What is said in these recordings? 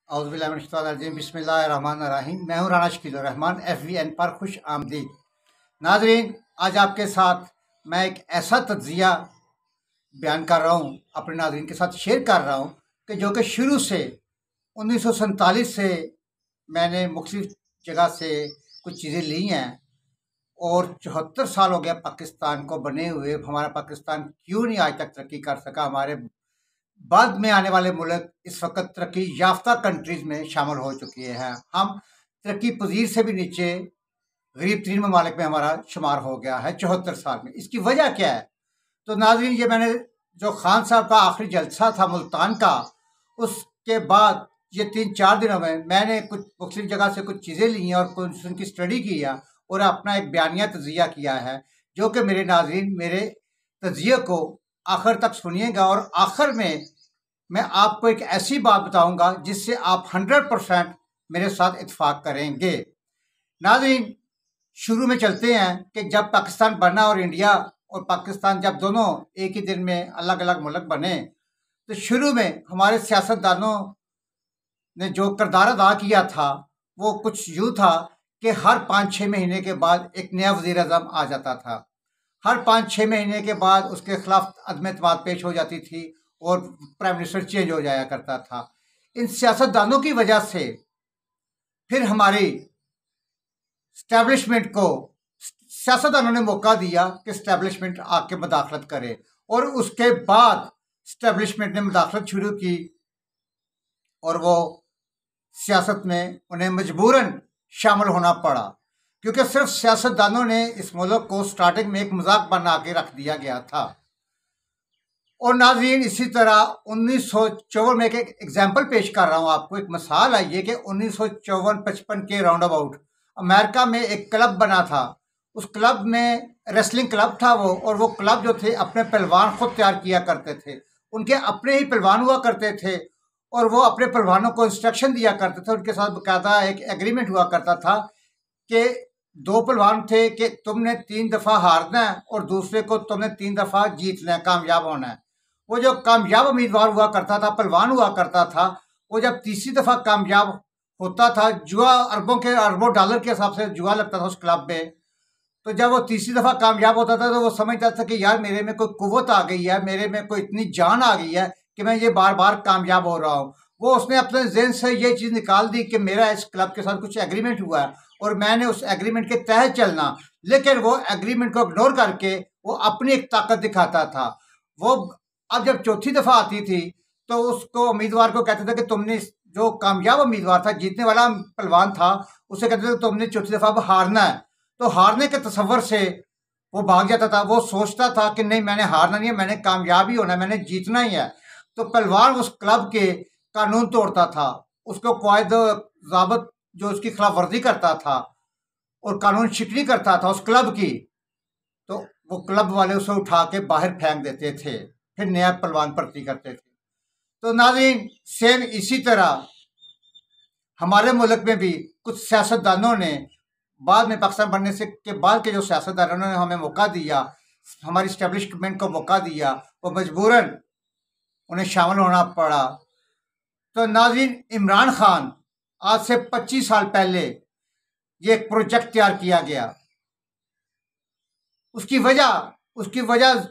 औज़ुबिल्लाहिमिनश्शैतानिर्रजीम बिस्मिल्लाहिर्रहमानिर्रहीम। मैं हूँ राना शकील रहमान FVN पर खुश आमदीद। नाजरीन, आज आपके साथ मैं एक ऐसा तज्ज़िया बयान कर रहा हूँ, अपने नाजरीन के साथ शेयर कर रहा हूँ कि जो कि शुरू से 1947 से मैंने मुख्तलिफ जगह से कुछ चीज़ें ली हैं और 74 साल हो गया पाकिस्तान को बने हुए। हमारा पाकिस्तान क्यों नहीं आज तक तरक्की कर सका? हमारे बाद में आने वाले मुल्क इस वक्त तरक्की याफ्ता कंट्रीज में शामिल हो चुके हैं। हम तरक्की पजीर से भी नीचे गरीब तरीन ममालिक में हमारा शुमार हो गया है 74 साल में। इसकी वजह क्या है? तो नाजरीन, ये मैंने जो खान साहब का आखिरी जलसा था मुल्तान का, उसके बाद ये 3-4 दिनों में मैंने कुछ मुख्तलिफ जगह से कुछ चीज़ें ली हैं और कुछ उनकी स्टडी की है और अपना एक बयानिया तज़िया किया है, जो कि मेरे नाजरीन मेरे तज़िये को आखिर तक सुनिएगा और आखिर में मैं आपको एक ऐसी बात बताऊंगा जिससे आप 100% मेरे साथ इत्तेफाक करेंगे। नाज़रीन, शुरू में चलते हैं कि जब पाकिस्तान बना और इंडिया और पाकिस्तान जब दोनों एक ही दिन में अलग अलग मुल्क बने, तो शुरू में हमारे सियासतदानों ने जो किरदार अदा किया था वो कुछ यूँ था कि हर 5-6 महीने के बाद एक नया वज़ीर आज़म आ जाता था। हर 5-6 महीने के बाद उसके खिलाफ अदम एतमाद पेश हो जाती थी और प्राइम मिनिस्टर चेंज हो जाया करता था। इन सियासतदानों की वजह से फिर हमारी स्टैब्लिशमेंट को सियासतदानों ने मौका दिया कि स्टैब्लिशमेंट आके मदाखलत करे और उसके बाद स्टैब्लिशमेंट ने मदाखलत शुरू की और वो सियासत में उन्हें मजबूरन शामिल होना पड़ा, क्योंकि सिर्फ सियासतदानों ने इस मुल्क को स्टार्टिंग में एक मजाक बना के रख दिया गया था। और नाज़रीन, इसी तरह 1954 में एक एग्जाम्पल पेश कर रहा हूँ आपको, एक मिसाल आई है कि 1954-55 के राउंड अबाउट अमेरिका में एक क्लब बना था। उस क्लब में रेसलिंग क्लब था वो, और वो क्लब जो थे अपने पहलवान खुद तैयार किया करते थे। उनके अपने ही पहलवान हुआ करते थे और वो अपने पहलवानों को इंस्ट्रक्शन दिया करते थे। उनके साथ बाकायदा एक एग्रीमेंट हुआ करता था कि 2 पहलवान थे कि तुमने 3 दफ़ा हारना है और दूसरे को तुमने 3 दफ़ा जीतना है, कामयाब होना है। वो जो कामयाब उम्मीदवार हुआ करता था, पहलवान हुआ करता था, वो जब तीसरी दफ़ा कामयाब होता था, जुआ अरबों डॉलर के हिसाब से जुआ लगता था उस क्लब में, तो जब वो तीसरी दफ़ा कामयाब होता था तो वो समझता था कि यार मेरे में कोई कुव्वत आ गई है, मेरे में कोई इतनी जान आ गई है कि मैं ये बार बार कामयाब हो रहा हूँ। वो उसने अपने ज़हन से ये चीज़ निकाल दी कि मेरा इस क्लब के साथ कुछ एग्रीमेंट हुआ है और मैंने उस एग्रीमेंट के तहत चलना। लेकिन वो एग्रीमेंट को इग्नोर करके वो अपनी एक ताकत दिखाता था। वो अब जब चौथी दफ़ा आती थी तो उसको उम्मीदवार को कहते थे कि तुमने, जो कामयाब उम्मीदवार था, जीतने वाला पहलवान था, उसे कहते थे तुमने चौथी दफ़ा अब हारना है। तो हारने के तसव्वुर से वो भाग जाता था। वो सोचता था कि नहीं, मैंने हारना नहीं है, मैंने कामयाब ही होना है, मैंने जीतना ही है। तो पहलवान उस क्लब के कानून तोड़ता था, उसको कायद ज़ाबित जो उसकी खिलाफ वर्जी करता था और कानून शिकनी करता था उस क्लब की, तो वो क्लब वाले उसे उठा के बाहर फेंक देते थे, फिर नया पहलवान भर्ती करते थे। तो नाज़रीन, सेम इसी तरह हमारे मुल्क में भी कुछ सियासतदानों ने बाद में पाकिस्तान बनने से के बाद के जो सियासतदानों ने हमें मौका दिया, हमारी इस्टेब्लिशमेंट को मौका दिया, वो मजबूरन उन्हें शामिल होना पड़ा। तो नाज़रीन, इमरान खान आज से 25 साल पहले ये एक प्रोजेक्ट तैयार किया गया। उसकी वजह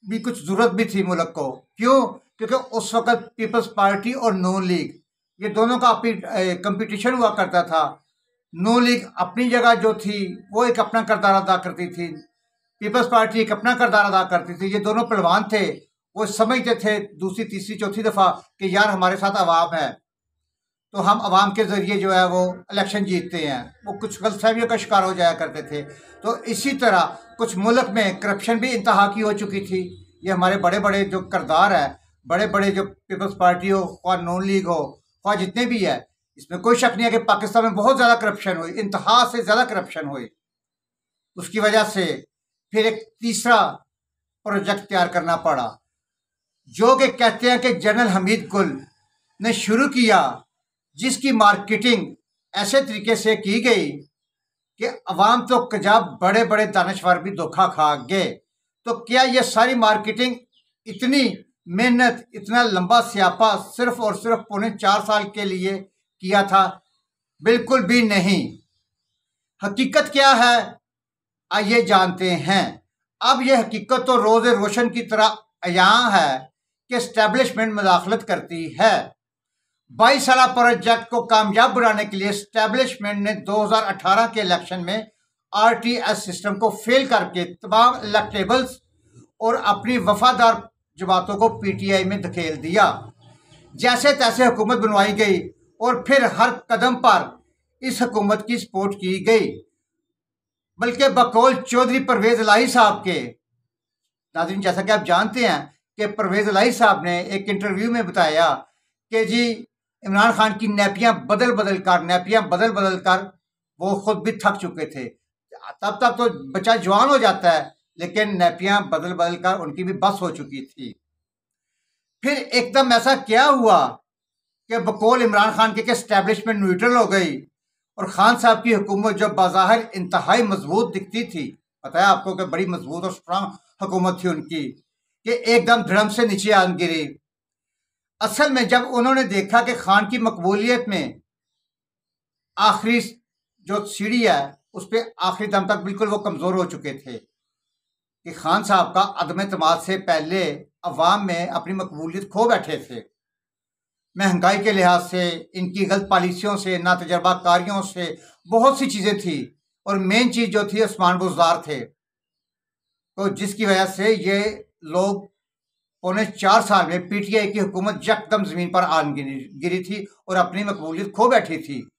भी कुछ ज़रूरत भी थी मुल्क को। क्यों? क्योंकि उस वक़्त पीपल्स पार्टी और नून लीग, ये दोनों का कंपटीशन हुआ करता था। नून लीग अपनी जगह जो थी वो एक अपना किरदार अदा करती थी, पीपल्स पार्टी एक अपना किरदार अदा करती थी। ये दोनों पहलवान थे, वो समझते थे दूसरी तीसरी चौथी दफ़ा कि यार हमारे साथ अवाम है, तो हम अवाम के ज़रिए जो है वो इलेक्शन जीतते हैं। वो कुछ गलतफहमियों का शिकार हो जाया करते थे। तो इसी तरह कुछ मुल्क में करप्शन भी इंतहा की हो चुकी थी। ये हमारे बड़े बड़े जो किरदार है, बड़े बड़े जो पीपल्स पार्टी हो, ख्वाह नून लीग हो, ख्वाह जितने भी है, इसमें कोई शक नहीं है कि पाकिस्तान में बहुत ज़्यादा करप्शन हुई, इंतहा से ज़्यादा करप्शन हुई। उसकी वजह से फिर एक तीसरा प्रोजेक्ट तैयार करना पड़ा, जो कि कहते हैं कि जनरल हमीद गुल ने शुरू किया, जिसकी मार्केटिंग ऐसे तरीके से की गई कि अवाम तो कजाब बड़े बड़े दानश्वर भी धोखा खा गए। तो क्या ये सारी मार्केटिंग, इतनी मेहनत, इतना लंबा स्यापा सिर्फ और सिर्फ 4.25 साल के लिए किया था? बिल्कुल भी नहीं। हकीकत क्या है, आइए जानते हैं। अब यह हकीकत तो रोज़े रोशन की तरह अयां है कि एस्टेब्लिशमेंट मुदाखलत करती है। 22 साल प्रोजेक्ट को कामयाब बनाने के लिए एस्टेब्लिशमेंट ने 2018 के इलेक्शन में RTS सिस्टम को फेल करके तमाम इलेक्टेबल्स और अपनी वफादार जमातों को PTI में धकेल दिया। जैसे तैसे हुकूमत बनवाई गई और फिर हर कदम पर इस हुकूमत की सपोर्ट की गई, बल्कि बकौल चौधरी परवेज इलाही साहब के। नाज़रीन, जैसा कि आप जानते हैं कि परवेज इलाही साहब ने एक इंटरव्यू में बताया कि जी इमरान खान की नैपियां बदल बदल कर वो खुद भी थक चुके थे। तब तक तो बच्चा जवान हो जाता है, लेकिन नैपियां बदल कर उनकी भी बस हो चुकी थी। फिर एकदम ऐसा क्या हुआ कि बकौल इमरान खान के एस्टेब्लिशमेंट न्यूट्रल हो गई और खान साहब की हुकूमत जो बाज़ाहिर इंतहाई मजबूत दिखती थी, पता है आपको कि बड़ी मजबूत और स्ट्रांग हुकूमत थी उनकी, कि एकदम धड़म से नीचे आ गिरी। असल में जब उन्होंने देखा कि खान की मकबूलियत में आखिरी जो सीढ़ी है उस पर आखिरी दम तक बिल्कुल वो कमज़ोर हो चुके थे, कि खान साहब का अदम एतमाद से पहले अवाम में अपनी मकबूलियत खो बैठे थे। महंगाई के लिहाज से, इनकी गलत पॉलिसियों से, नातजर्बाकारियों से, बहुत सी चीज़ें थी। और मेन चीज़ जो थी उस्मान बुज़दार थे, तो जिसकी वजह से ये लोग 4.25 साल में PTI की हुकूमत यकदम ज़मीन पर आन गिरी थी और अपनी मकबूलियत खो बैठी थी।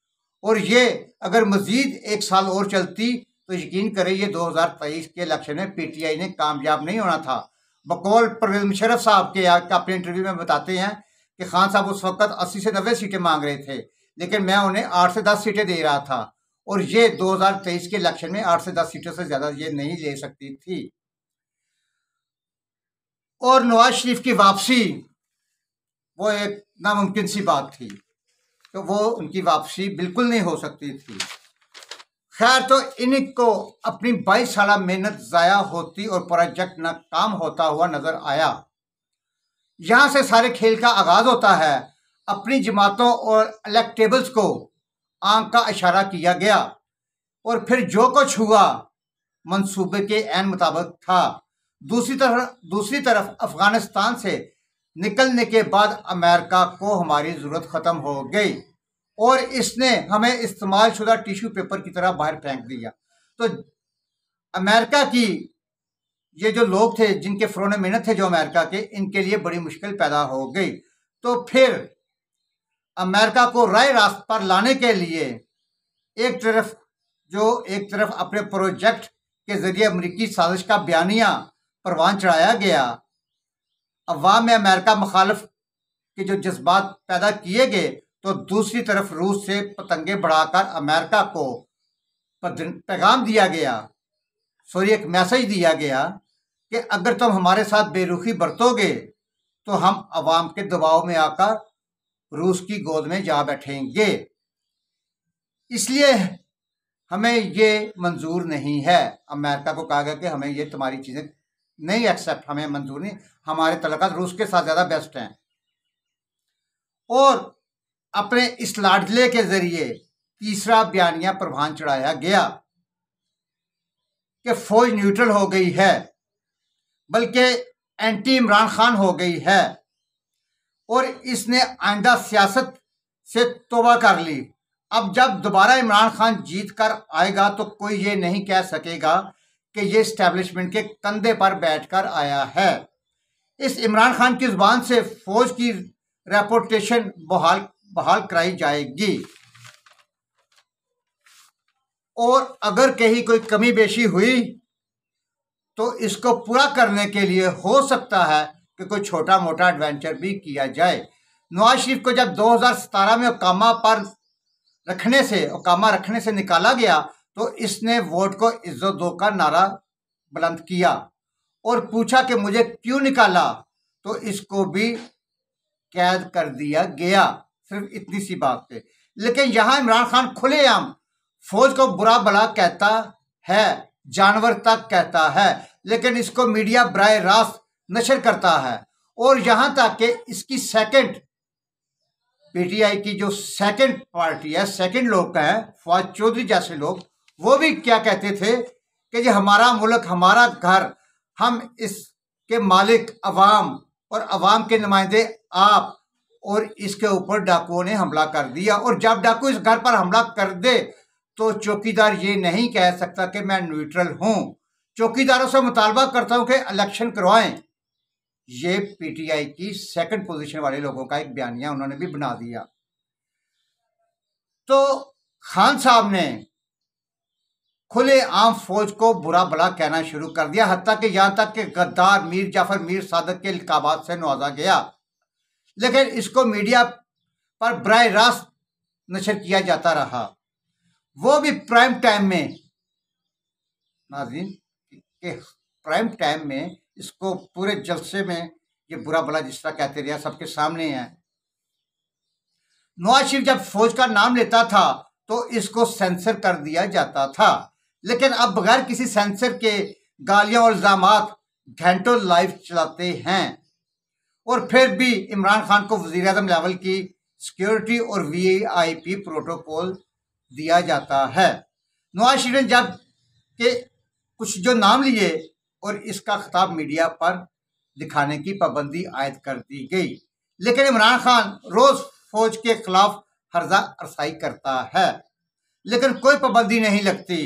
और ये अगर मज़ीद 1 साल और चलती तो यकीन करें ये 2023 के इलेक्शन में PTI ने कामयाब नहीं होना था। बकौल परवेज़ मुशर्रफ साहब के अपने इंटरव्यू में बताते हैं कि खान साहब उस वक्त 80 से 90 सीटें मांग रहे थे, लेकिन मैं उन्हें 8 से 10 सीटें दे रहा था, और ये 2023 के इलेक्शन में 8 से 10 सीटों से ज़्यादा ये नहीं ले सकती थी। और नवाज शरीफ की वापसी वो एक नामुमकिन सी बात थी, तो वो उनकी वापसी बिल्कुल नहीं हो सकती थी। खैर, तो इनको अपनी 22 साल मेहनत ज़ाया होती और प्रोजेक्ट नाकाम होता हुआ नजर आया। यहाँ से सारे खेल का आगाज होता है। अपनी जमातों और इलेक्टेबल्स को आंख का इशारा किया गया और फिर जो कुछ हुआ मंसूबे के ऐन मुताबिक था। दूसरी तरफ अफगानिस्तान से निकलने के बाद अमेरिका को हमारी ज़रूरत ख़त्म हो गई और इसने हमें इस्तेमाल शुदा टिश्यू पेपर की तरह बाहर फेंक दिया। तो अमेरिका की ये जो लोग थे, जिनके फ़रोन मेहनत थे जो अमेरिका के, इनके लिए बड़ी मुश्किल पैदा हो गई। तो फिर अमेरिका को राय रास्त पर लाने के लिए एक तरफ अपने प्रोजेक्ट के ज़रिए अमरीकी साजिश का बयानिया परवान चढ़ाया गया, अवाम में अमेरिका मुखालिफ के जो जज्बात पैदा किए गए, तो दूसरी तरफ रूस से पतंगे बढ़ाकर अमेरिका को पैगाम दिया गया, एक मैसेज दिया गया कि अगर तुम हमारे साथ बेरुखी बरतोगे तो हम अवाम के दबाव में आकर रूस की गोद में जा बैठेंगे, इसलिए हमें ये मंजूर नहीं है। अमेरिका को कहा गया कि हमें ये तुम्हारी चीज़ें नहीं एक्सेप्ट, हमें मंजूर नहीं, हमारे तल्लुकात रूस के साथ ज़्यादा बेस्ट हैं। और अपने इस लाडले के ज़रिए तीसरा बयानिया परवान चढ़ाया गया कि फौज न्यूट्रल हो गई है, बल्कि एंटी इमरान खान हो गई है और इसने आइंदा सियासत से तौबा कर ली। अब जब दोबारा इमरान खान जीत कर आएगा तो कोई ये नहीं कह सकेगा कि ये इस्टेब्लिशमेंट के कंधे पर बैठकर आया है। इस इमरान खान की जुबान से फौज की रेपुटेशन बहाल कराई जाएगी और अगर कहीं कोई कमी बेशी हुई तो इसको पूरा करने के लिए हो सकता है कि कोई छोटा मोटा एडवेंचर भी किया जाए। नवाज शरीफ को जब 2017 में ओकामा रखने से निकाला गया तो इसने वोट को इज्जत दो का नारा बुलंद किया और पूछा कि मुझे क्यों निकाला, तो इसको भी कैद कर दिया गया, सिर्फ इतनी सी बात पे। लेकिन यहाँ इमरान खान खुलेआम फौज को बुरा भला कहता है, जानवर तक कहता है, लेकिन इसको मीडिया बराह रास्त नशर करता है और यहाँ तक कि इसकी सेकंड पीटीआई की जो सेकंड पार्टी है, सेकंड लोग हैं, फवाद चौधरी जैसे लोग, वो भी क्या कहते थे कि ये हमारा मुल्क, हमारा घर, हम इसके मालिक अवाम और अवाम के नुमाइंदे आप, और इसके ऊपर डाकुओं ने हमला कर दिया। और जब डाकू इस घर पर हमला कर दे तो चौकीदार ये नहीं कह सकता कि मैं न्यूट्रल हूं। चौकीदारों से मुतालबा करता हूं कि इलेक्शन करवाएं। ये पीटीआई की सेकंड पोजीशन वाले लोगों का एक बयानिया उन्होंने भी बना दिया। तो खान साहब ने खुले आम फौज को बुरा भला कहना शुरू कर दिया, हत्ता कि यहां तक कि गद्दार, मीर जाफर, मीर सादक के इल्काबात से नवाजा गया। लेकिन इसको मीडिया पर बराह रास्त नशर किया जाता रहा, वो भी प्राइम टाइम में। नाज़रीन के प्राइम टाइम में इसको पूरे जलसे में ये बुरा भला जिस तरह कहते रहे सबके सामने है। नवाज शरीफ जब फौज का नाम लेता था तो इसको सेंसर कर दिया जाता था, लेकिन अब बगैर किसी सेंसर के गालियां और इल्जामात घंटों लाइव चलाते हैं। और फिर भी इमरान खान को वजीर आज़म लेवल की सिक्योरिटी और वीआईपी प्रोटोकॉल दिया जाता है। नवाज शरीफ ने जब के कुछ जो नाम लिए और इसका खिताब मीडिया पर दिखाने की पाबंदी आयद कर दी गई, लेकिन इमरान खान रोज फौज के खिलाफ हर्जा अरसाई करता है, लेकिन कोई पाबंदी नहीं लगती।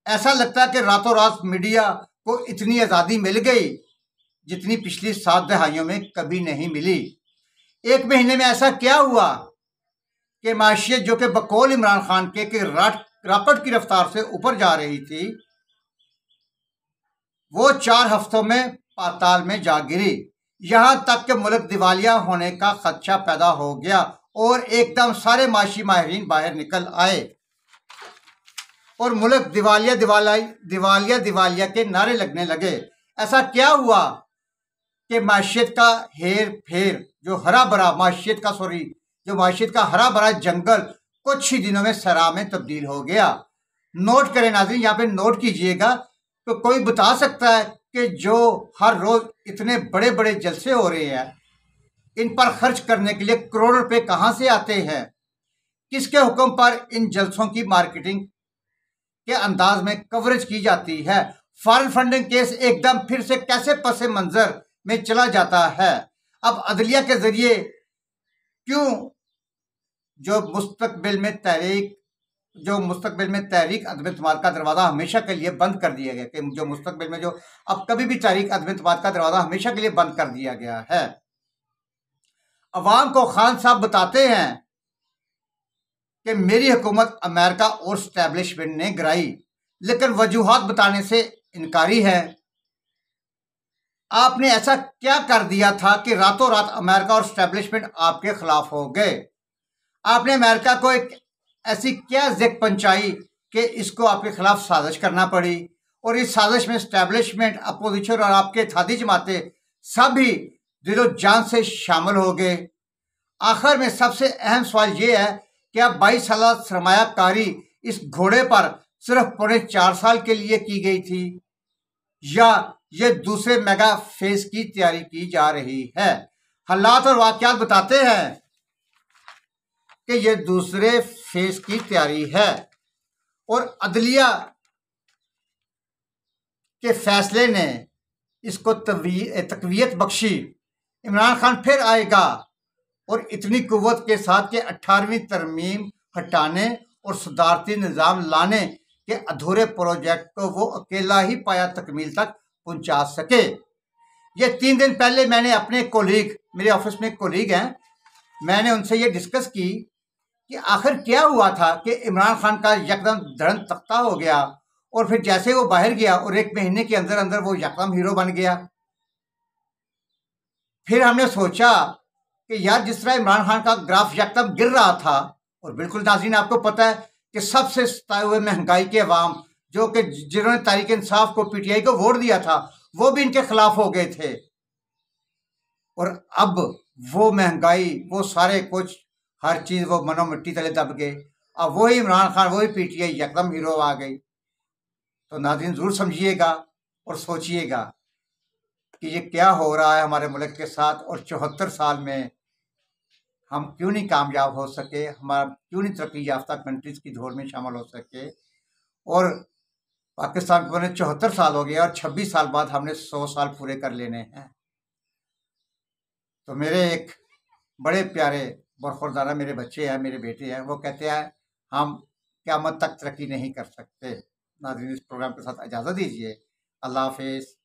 ऐसा लगता है कि रातों रात मीडिया को इतनी आज़ादी मिल गई जितनी पिछली 7 दहाइयों में कभी नहीं मिली। एक महीने में ऐसा क्या हुआ कि माशियत जो कि बकौल इमरान खान के रॉकेट की रफ्तार से ऊपर जा रही थी, वो 4 हफ्तों में पाताल में जा गिरी। यहां तक कि मुल्क दिवालिया होने का खदशा पैदा हो गया और एकदम सारे माशी माहिरीन बाहर निकल आए और मुल्क दिवालिया दिवालिया दिवालिया दिवालिया के नारे लगने लगे। ऐसा क्या हुआ कि माशियत का हेर फेर, जो हरा भरा माशियत का हरा भरा जंगल कुछ ही दिनों में सरा में तब्दील हो गया। नोट करें नाज़रीन, यहाँ पे नोट कीजिएगा। तो कोई बता सकता है कि जो हर रोज इतने बड़े बड़े जलसे हो रहे हैं, इन पर खर्च करने के लिए करोड़ों रुपए कहां से आते हैं? किसके हुक्म पर इन जलसों की मार्केटिंग के अंदाज में कवरेज की जाती है? फॉरेन फंडिंग केस एकदम फिर से कैसे पसे मंजर में चला जाता है? अब अदलिया के जरिए क्यों जो मुस्तकबिल में तहरीक अदम एतमाद का दरवाज़ा हमेशा के लिए बंद कर दिया गया, कि जो मुस्तकबिल में जो अब कभी भी तहरीक अदम एतमाद का दरवाज़ा हमेशा के लिए बंद कर दिया गया है। अवाम को खान साहब बताते हैं कि मेरी हुकूमत अमेरिका और स्टैब्लिशमेंट ने गिराई, लेकिन वजूहात बताने से इनकारी है। आपने ऐसा क्या कर दिया था कि रातों रात अमेरिका और स्टैब्लिशमेंट आपके खिलाफ हो गए? आपने अमेरिका को एक ऐसी क्या जिक पंचाई कि इसको आपके खिलाफ साजिश करना पड़ी, और इस साजिश में स्टैब्लिशमेंट, अपोजिशन और आपके इत्तेहादी जमातें सभी दिलो जान से शामिल हो गए। आखिर में सबसे अहम सवाल ये है कि अब 22 साल सरमायाकारी इस घोड़े पर सिर्फ 4.5 साल के लिए की गई थी, या ये दूसरे मेगा फेज की तैयारी की जा रही है? हालात और वाकयात बताते हैं कि ये दूसरे फेज की तैयारी है, और अदलिया के फैसले ने इसको तकवीयत बख्शी। इमरान खान फिर आएगा और इतनी कुव्वत के साथ कि 18वीं तरमीम हटाने और सदारती निज़ाम लाने के अधूरे प्रोजेक्ट को वो अकेला ही पाया तकमील तक पहुंचा सके। ये 3 दिन पहले मैंने अपने कोलीग, मेरे ऑफिस में कोलीग हैं, मैंने उनसे ये डिस्कस की कि आखिर क्या हुआ था कि इमरान खान का यकदम धड़न तख्ता हो गया, और फिर जैसे वो बाहर गया और 1 महीने के अंदर अंदर वो यकदम हीरो बन गया। फिर हमने सोचा कि यार जिस तरह इमरान खान का ग्राफ यकदम गिर रहा था, और बिल्कुल नाज़रीन आपको पता है कि सबसे सताए हुए महंगाई के अवाम, जो कि जिन्होंने तहरीक इंसाफ को, पीटीआई को वोट दिया था, वो भी इनके खिलाफ हो गए थे। और अब वो महंगाई, वो सारे कुछ हर चीज वो मनो मिट्टी तले दब गए। अब वही इमरान खान, वही पीटीआई यकदम हीरो आ गई। तो नाज़रीन जरूर समझिएगा और सोचिएगा कि ये क्या हो रहा है हमारे मुल्क के साथ। और 74 साल में हम क्यों नहीं कामयाब हो सके, हमारा क्यों नहीं तरक्की याफ्ता कंट्रीज़ की दौड़ में शामिल हो सके। और पाकिस्तान को बने 74 साल हो गए और 26 साल बाद हमने 100 साल पूरे कर लेने हैं। तो मेरे एक बड़े प्यारे बरखुरदारा मेरे बच्चे हैं, मेरे बेटे हैं, वो कहते हैं हम क़यामत तक तरक्की नहीं कर सकते। नाज़रीन, इस प्रोग्राम के साथ इजाज़त दीजिए। अल्लाह हाफ़िज़।